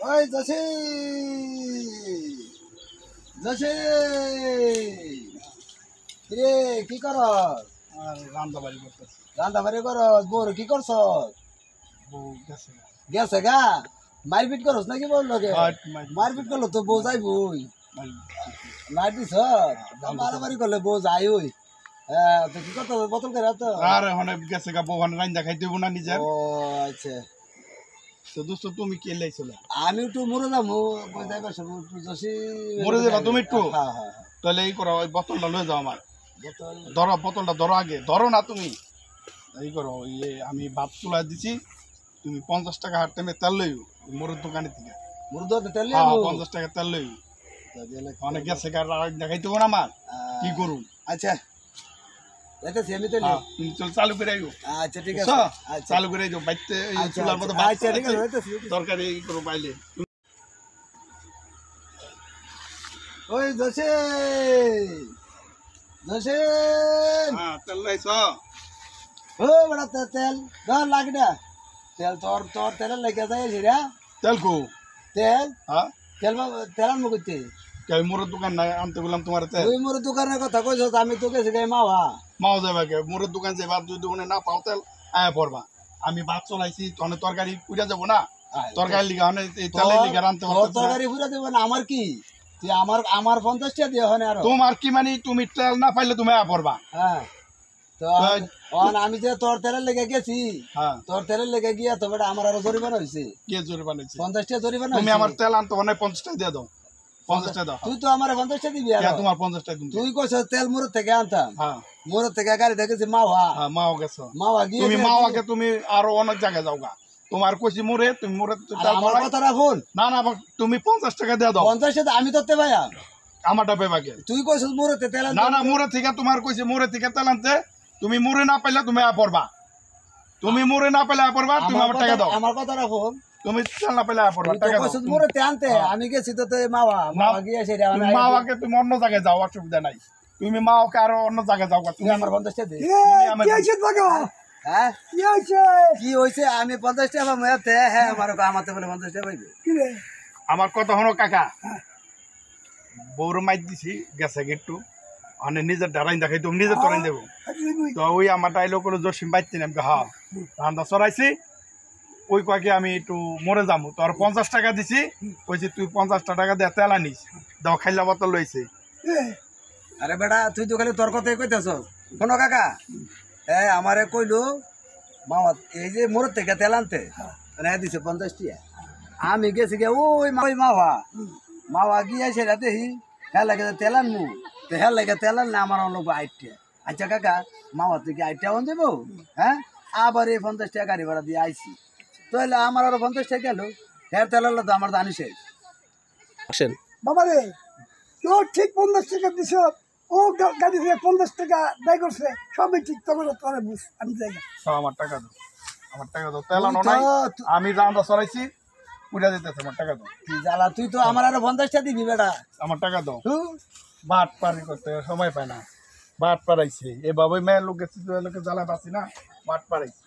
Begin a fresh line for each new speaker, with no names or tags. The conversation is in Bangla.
ওই জসি জসি রে কি কর?
রান্না বাড়ি করতেছে।
রান্না বাড়ি কর? বউর কি করছ?
বউ গেছে।
গেছে গা? মারপিট করস নাকি বললো?
মারপিট
মারপিট করলো তো বউ যাই বই মার দিছ? মারামারি করলে বউ যাই ওই। হ্যাঁ তো কি করতে হবে? বোতল করে তো
আর এখন গেছে গা, বউ রান্না খাইতে দেবো না নিজের।
ও আচ্ছা।
তো দোস্ত তুমি কে লাইছিল?
আমি একটু মরে যাবো জসি।
মরে যাবা তুমি একটু?
হ্যাঁ হ্যাঁ
তাহলে এই করো, ওই বোতলটা লয়ে যাও আমার।
বোতল
ধরো, বোতলটা ধরো আগে, ধরো না তুমি। এই করো, আমি ভাত তুলা দিছি, তুমি 50 টাকা হাট টাইমে তেল লইও মোরের দোকানে থেকে।
মুর্দো তেল
50 টাকা তেল লইও। অনেক গেছে গা, দেখাইতে না আমার কি করুন।
আচ্ছা যাইতেছি আমি তো।
তুমি চল চালু করে আইও।
আচ্ছা ঠিক আছে আচ্ছা
চালু করে আইও, বাইতে
আচ্ছা
চুলার মধ্যে
আচ্ছা ঠিক আছে যাইতেছি।
তরকারি এই করো বাইলে।
ওই জসে জসে
তেল লাইছ?
ও বড় তেল ধর লাগে না তেল তোর তোর তেল লেগে যায় রে।
তেল কো?
তেল
হ্যাঁ
তেল তেল আনবো করতে?
মোরের দোকান নাই, আনতে বললাম তোমার তেল।
তুই মোর দোকানের কথা কইছ, আমি তো গেছি গাই মাওয়া।
মাও যাবে কে মোরের দোকান যে ভাত যদি দোকানে না পাও তেল আয়া পড়বা। আমি ভাত চলাইছি, তখন তরকারি পুড়া যাবো না, তরকারি লিগা মানে এই তেলের লিগা রানতে
তোর তরকারি পুরা দেব না? আমার কি তুই আমার আমার 50 টাকা দিয়ে হয় না আরো?
তোমার কি মানে তুমি তেল না পাইলে তুমি আয়া পড়বা।
হ্যাঁ তো আমি যে তোর তেলের লেগে গেছি, তোর তেলের লেগে গিয়া তো বেটা আমার আরো জরিমানা হয়েছে।
কে জরিমানা হইছে?
50 টাকা জরিমানা।
তুমি আমার তেল আনতে মানে 50 টাকা দিয়ে দাও। 50 টাকা দাও।
তুই তো আমার 50 টাকা দিবি।
তোমার 50 টাকা দিন।
তুই কইছ তেল মুরত থেকে আনতাম। মুরত থেকে গাড়ি দেখেছি মাওয়া।
মাও গেছো।
মাওয়া গিয়ে
তুমি মাওয়াকে তুমি আরো অনেক জায়গায় যাওগা। তোমার কইছি মুরে, তুমি মুরে
আমার কথা রাখুন।
না না, তুমি 50 টাকা দিয়ে দাও।
50 টাকা আমি তোতে ভাইয়া
আমারটা পেবাকে।
তুই কইছ মুরতে তেল আনতে।
না না, মুরে থেকে তোমার কইছি মুরে থেকে তেল আনতে। তুমি মুরে না পাইলে তুমি আ পড়বা। তুমি মুরে না পাইলে আ পড়বা, তুমি আমার টাকা দাও।
আমার কথা রাখুন।
তুমি তেল না পাইলে আ পড়বা, টাকা দাও।
কইছ মুরতে আনতে, আমি গেছি তো মাওয়া। মাওয়া গিয়েছে রে।
মাওয়াকে তুমি অন্য জায়গায় যাও, অসুবিধা নাই। তুমি মাওয়াকে আরো অন্য জায়গায় যাও।
তুমি আমার 50 টাকা দে।
কি হইছে বাবা?
হ্যাঁ
কি হইছে?
কি হইছে? আমি 50 টাকা মেতে। হ্যাঁ আমাতে বলে 50 টাকা পাইবে।
আমার কথা হনো কাকা, বউর মাইর দিছি গেছে একটু, মানে নিজের ডারাইন দেখাই তুমি নিজের তরাইন দেবো। তো ওই আমার ডাইলগ হলো জসিম বাইতে আমি হ্যাঁ রান্না চড়াইছি, ওই কয়েকে আমি একটু মরে যাবো। তো আর 50 টাকা দিছি, কইছি তুই 50 টাকা দিয়ে তেল আনিস, দাও খাইলা বোতল লইছে।
আরে বেটা তুই তো খালি তোর কথাই কইতেছ। শোনো কাকা, আমারে কইলো মামা এই যে মোর থেকে তেল আনতে দিছে 50 টাকা। আমি গেছি গে ওই মাওয়া। মাওয়া গিয়েছে দেখি হ্যাঁ লাগে তেল আনমু। তো হ্যাঁ লাগে তেল আনলে আমার লোক 8 টাকা। আচ্ছা কাকা, মাওয়া থেকে 8 টাকা দেবো? হ্যাঁ আবার এই 50 টাকা গাড়ি ভাড়া দিয়ে আইসি। তাহলে আমার আরো 50 টাকা গেল। হ্যাঁ তেল আনলে তো আমার দানি শেষ।
বাবা রে, তোর ঠিক 50 টাকা দিছ, ও গাড়ি দিয়ে 50 টাকা ব্যয় করছে, সবই ঠিক। তখন তোরা বুঝ, আমি যাই না।
আমার টাকা দাও, আমার টাকা দাও। তেল আনো নাই, আমি রান্না চড়াইছি, পুড়া দিতেছে। আমার টাকা দাও।
কি জ্বালা, তুই তো আমার আরো 50 টাকা দিবি বেটা।
আমার টাকা দাও। বাট পারি করতে সময় পায় না, বাট পারাইছে এভাবে মেয়ের লোক গেছে, জ্বালা পাচ্ছি না, বাট পারাইছে।